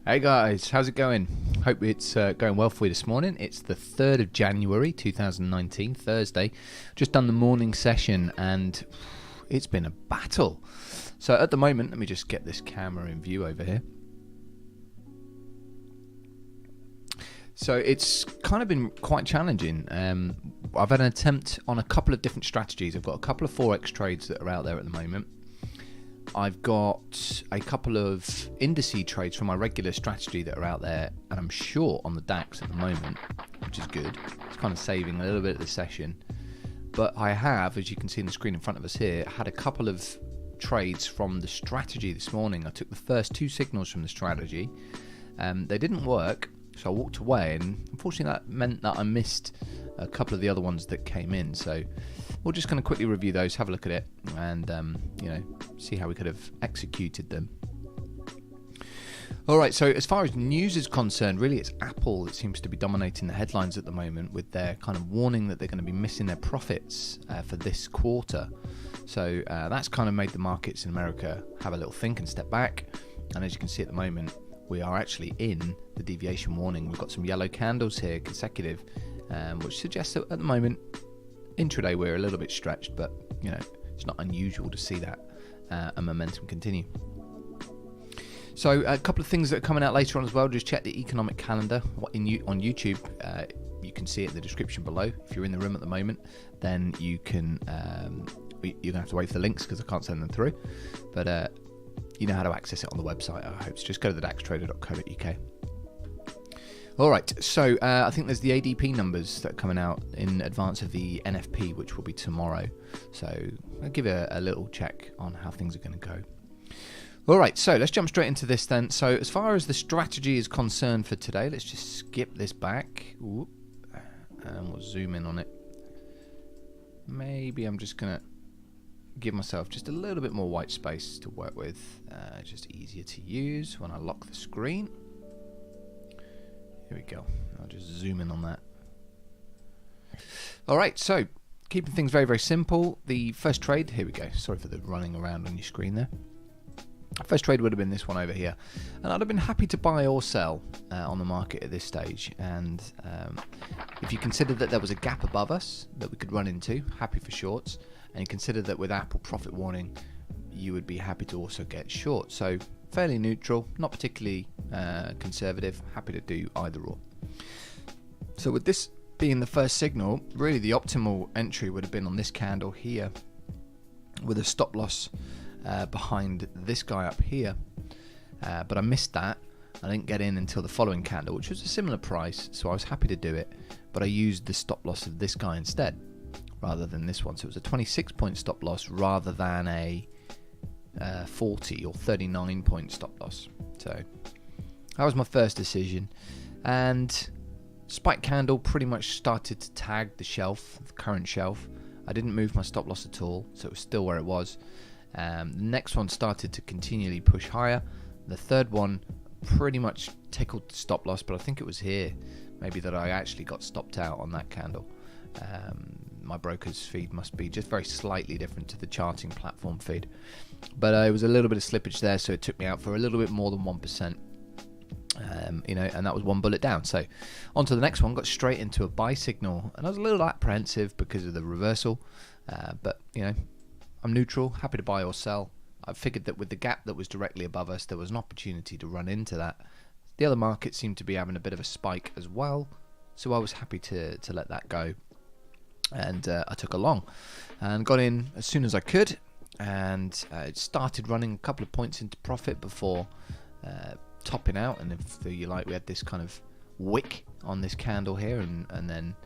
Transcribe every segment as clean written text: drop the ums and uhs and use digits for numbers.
Hey guys, how's it going? Hope it's going well for you this morning. It's the 3rd of January 2019, Thursday. Just done the morning session and it's been a battle. So at the moment, let me just get this camera in view over here. So it's kind of been quite challenging. I've had an attempt on a couple of different strategies. I've got a couple of Forex trades that are out there at the moment. I've got a couple of indice trades from my regular strategy that are out there, and I'm short on the DAX at the moment, which is good. It's kind of saving a little bit of the session. But I have, as you can see on the screen in front of us here, had a couple of trades from the strategy this morning. I took the first two signals from the strategy. They didn't work, so I walked away, and unfortunately that meant that I missed a couple of the other ones that came in. So we're just going to quickly review those, have a look at it, and see how we could have executed them. Alright, so as far as news is concerned, really it's Apple that seems to be dominating the headlines at the moment, with their kind of warning that they're going to be missing their profits for this quarter. So that's kind of made the markets in America have a little think and step back, and as you can see at the moment, we are actually in the deviation warning. We've got some yellow candles here consecutive, which suggests that at the moment intraday we're a little bit stretched, but it's not unusual to see that a momentum continue. So a couple of things that are coming out later on as well. Just check the economic calendar on YouTube. You can see it in the description below. If you're in the room at the moment, then you can you're gonna have to wait for the links because I can't send them through, but you know how to access it on the website, I hope. So just go to the DaxTrader.co.uk. Alright, so I think there's the ADP numbers that are coming out in advance of the NFP, which will be tomorrow. So I'll give it a little check on how things are going to go. Alright, so let's jump straight into this then. So as far as the strategy is concerned for today, let's just skip this back. Whoop, and we'll zoom in on it. Maybe I'm just going to give myself just a little bit more white space to work with. Just easier to use when I lock the screen. Here we go. I'll just zoom in on that. Alright, so keeping things very, very simple. The first trade, here we go. Sorry for the running around on your screen there. First trade would have been this one over here. And I'd have been happy to buy or sell on the market at this stage. And if you consider that there was a gap above us that we could run into, happy for shorts. And you consider that with Apple profit warning, you would be happy to also get short. So fairly neutral, not particularly conservative, happy to do either or. So with this being the first signal, really the optimal entry would have been on this candle here with a stop loss behind this guy up here, but I missed that. I didn't get in until the following candle, which was a similar price, so I was happy to do it, but I used the stop loss of this guy instead rather than this one. So it was a 26-point stop loss rather than a 40 or 39 point stop loss. So that was my first decision, and spike candle pretty much started to tag the shelf, the current shelf. I didn't move my stop loss at all, so it was still where it was. The next one started to continually push higher. The third one pretty much tickled the stop loss, but I think it was here maybe that I actually got stopped out on that candle. My broker's feed must be just very slightly different to the charting platform feed, but it was a little bit of slippage there, so it took me out for a little bit more than 1%, and that was one bullet down. So on to the next one, got straight into a buy signal, and I was a little apprehensive because of the reversal, but I'm neutral, happy to buy or sell. I figured that with the gap that was directly above us, there was an opportunity to run into that. The other markets seemed to be having a bit of a spike as well, so I was happy to let that go. And I took a long and got in as soon as I could, and it started running a couple of points into profit before topping out. And if you like, we had this kind of wick on this candle here, and then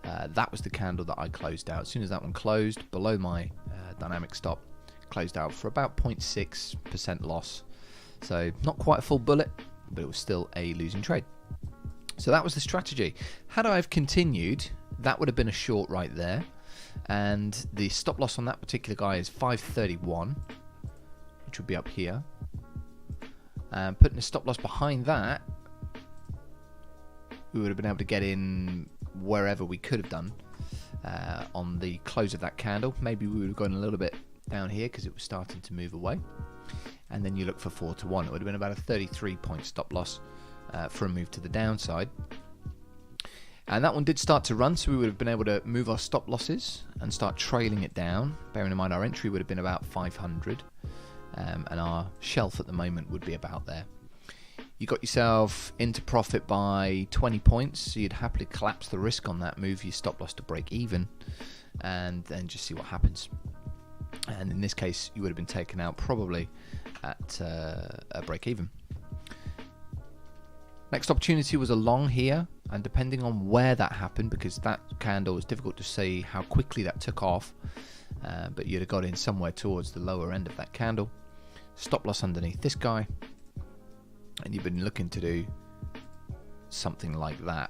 that was the candle that I closed out. As soon as that one closed below my dynamic stop, closed out for about 0.6% loss. So not quite a full bullet, but it was still a losing trade. So that was the strategy. Had I have continued, that would have been a short right there, and the stop loss on that particular guy is 531, which would be up here. Putting a stop loss behind that, we would have been able to get in wherever we could have done on the close of that candle. Maybe we would have gone a little bit down here because it was starting to move away, and then you look for 4 to 1. It would have been about a 33-point stop loss for a move to the downside. And that one did start to run, so we would have been able to move our stop losses and start trailing it down. Bearing in mind our entry would have been about 500, and our shelf at the moment would be about there. You got yourself into profit by 20 points, so you'd happily collapse the risk on that, move your stop loss to break even, and then just see what happens. And in this case, you would have been taken out probably at a break even. Next opportunity was a long here, and depending on where that happened, because that candle was difficult to see how quickly that took off, but you'd have got in somewhere towards the lower end of that candle. Stop loss underneath this guy, and you've been looking to do something like that.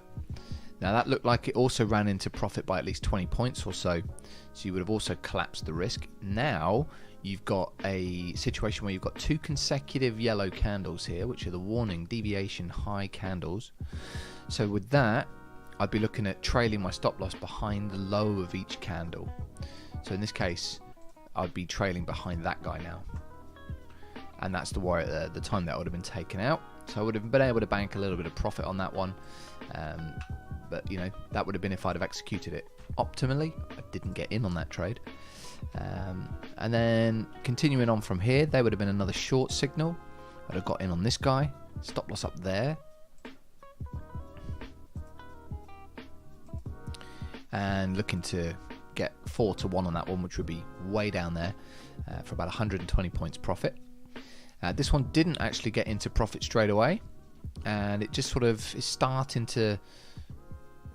Now that looked like it also ran into profit by at least 20 points or so, so you would have also collapsed the risk. Now you've got a situation where you've got 2 consecutive yellow candles here, which are the warning deviation high candles. So with that, I'd be looking at trailing my stop loss behind the low of each candle. So in this case, I'd be trailing behind that guy now, and that's the time that would have been taken out. So I would have been able to bank a little bit of profit on that one, but you know, that would have been if I'd have executed it optimally. I didn't get in on that trade. And then continuing on from here, there would have been another short signal. I'd have got in on this guy, stop loss up there, and looking to get 4 to 1 on that one, which would be way down there for about 120 points profit. This one didn't actually get into profit straight away, and it just sort of is starting to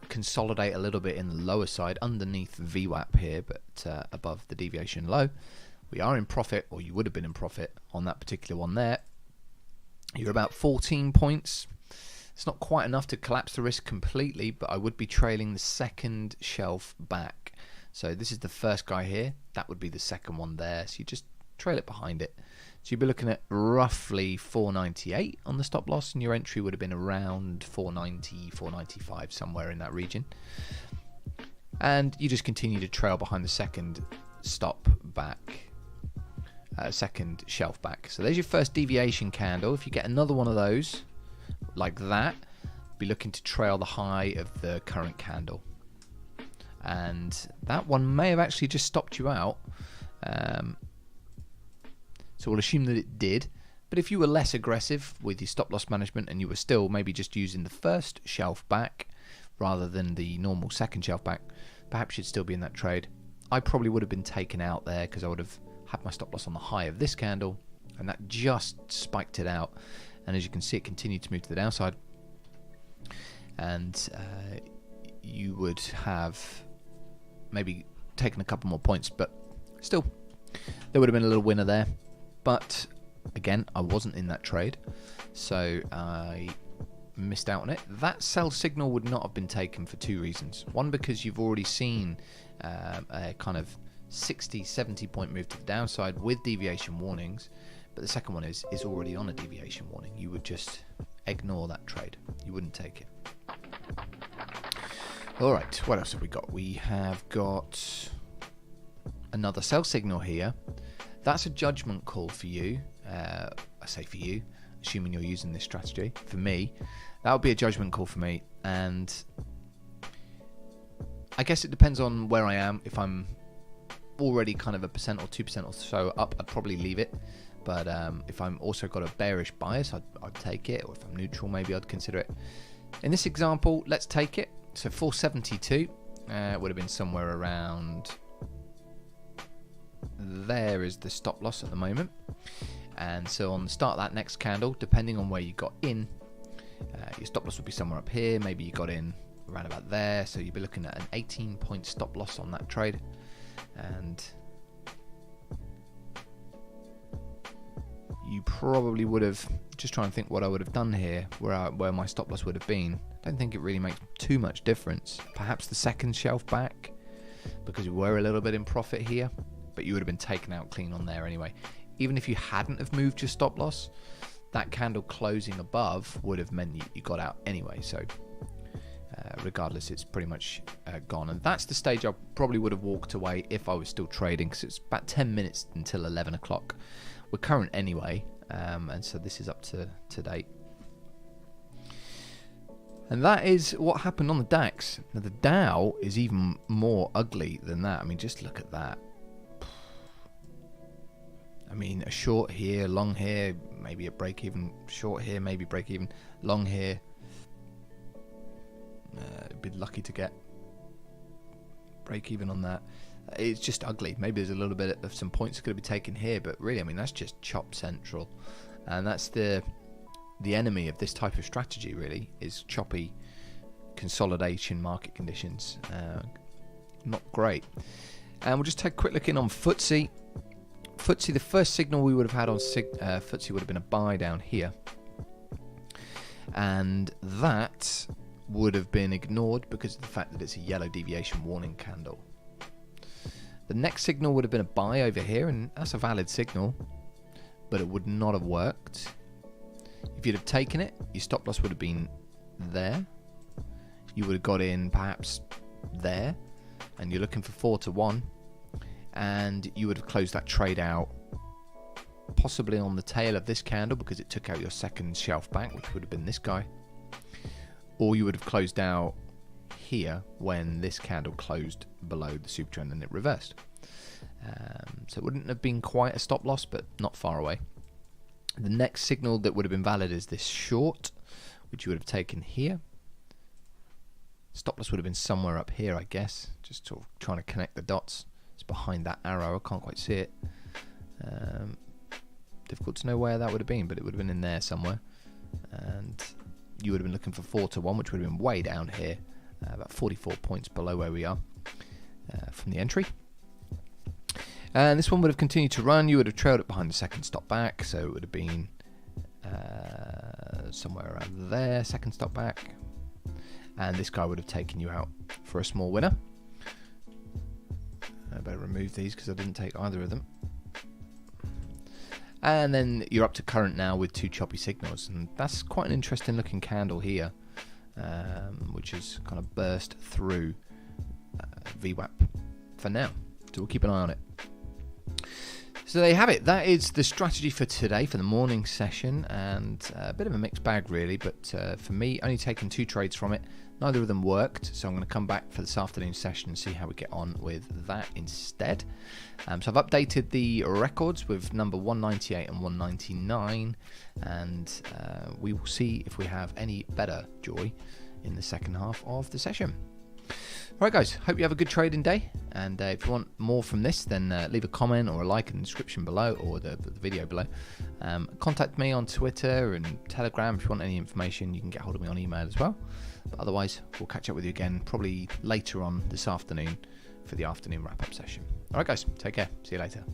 consolidate a little bit in the lower side underneath VWAP here, but above the deviation low. We are in profit, or you would have been in profit on that particular one there. You're about 14 points. It's not quite enough to collapse the risk completely, but I would be trailing the second shelf back. So this is the first guy here, that would be the second one there, so you just trail it behind it. So you'd be looking at roughly 498 on the stop loss, and your entry would have been around 490, 495, somewhere in that region. And you just continue to trail behind the second stop back, second shelf back. So there's your first deviation candle. If you get another one of those like that, be looking to trail the high of the current candle. And that one may have actually just stopped you out. So we'll assume that it did, but if you were less aggressive with your stop loss management and you were still maybe just using the first shelf back rather than the normal second shelf back, perhaps you'd still be in that trade. I probably would have been taken out there because I would have had my stop loss on the high of this candle, and that just spiked it out. And as you can see, it continued to move to the downside, and you would have maybe taken a couple more points, but still there would have been a little winner there. But again, I wasn't in that trade, so I missed out on it. That sell signal would not have been taken for 2 reasons. One, because you've already seen a kind of 60-70 point move to the downside with deviation warnings, but the second one is already on a deviation warning. You would just ignore that trade. You wouldn't take it. Alright, what else have we got? We have got another sell signal here. That's a judgment call for you. I say for you, assuming you're using this strategy. For me, that would be a judgment call for me, and I guess it depends on where I am. If I'm already kind of 1% or 2% or so up, I'd probably leave it. But if I'm also got a bearish bias, I'd take it. Or if I'm neutral, maybe I'd consider it. In this example, let's take it. So 472 would have been somewhere around there is the stop loss at the moment. And so on the start of that next candle, depending on where you got in, your stop loss would be somewhere up here. Maybe you got in around about there, so you'd be looking at an 18-point stop loss on that trade. And you probably would have, just trying to think what I would have done here, where my stop loss would have been. I don't think it really makes too much difference. Perhaps the second shelf back, because you were a little bit in profit here, but you would have been taken out clean on there anyway. Even if you hadn't have moved your stop loss, that candle closing above would have meant you got out anyway. So regardless, it's pretty much gone. And that's the stage I probably would have walked away if I was still trading, because it's about 10 minutes until 11 o'clock. We're current anyway, and so this is up to date. And that is what happened on the DAX. Now the Dow is even more ugly than that. I mean, just look at that. I mean, a short here, long here, maybe a break even. Short here, maybe break even. Long here. Be lucky to get break even on that. It's just ugly. Maybe there's a little bit of some points that could be taken here, but really, I mean, that's just chop central, and that's the enemy of this type of strategy. Really, is choppy consolidation market conditions. Not great. And we'll just take a quick look in on FTSE. FTSE, the first signal we would have had on FTSE would have been a buy down here, and that would have been ignored because of the fact that it's a yellow deviation warning candle. The next signal would have been a buy over here, and that's a valid signal, but it would not have worked. If you'd have taken it, your stop loss would have been there. You would have got in perhaps there, and you're looking for 4 to 1, and you would have closed that trade out possibly on the tail of this candle because it took out your second shelf back, which would have been this guy. Or you would have closed out here when this candle closed below the super trend and it reversed. So it wouldn't have been quite a stop loss, but not far away. The next signal that would have been valid is this short, which you would have taken here. Stop loss would have been somewhere up here, I guess. Just sort of trying to connect the dots. It's behind that arrow. I can't quite see it. Difficult to know where that would have been, but it would have been in there somewhere. And you would have been looking for 4 to 1, which would have been way down here, about 44 points below where we are from the entry. And this one would have continued to run. You would have trailed it behind the second stop back, so it would have been somewhere around there, second stop back. And this guy would have taken you out for a small winner. I better remove these because I didn't take either of them. And then you're up to current now with 2 choppy signals, and that's quite an interesting looking candle here, which has kind of burst through VWAP for now. So we'll keep an eye on it. So there you have it. That is the strategy for today, for the morning session, and a bit of a mixed bag really, but for me, only taking 2 trades from it. Neither of them worked, so I'm going to come back for this afternoon session and see how we get on with that instead. So I've updated the records with number 198 and 199, and we will see if we have any better joy in the second half of the session. Alright guys, hope you have a good trading day, and if you want more from this, then leave a comment or a like in the description below, or the video below. Contact me on Twitter and Telegram if you want any information. You can get hold of me on email as well. But otherwise, we'll catch up with you again probably later on this afternoon for the afternoon wrap-up session. Alright guys, take care. See you later.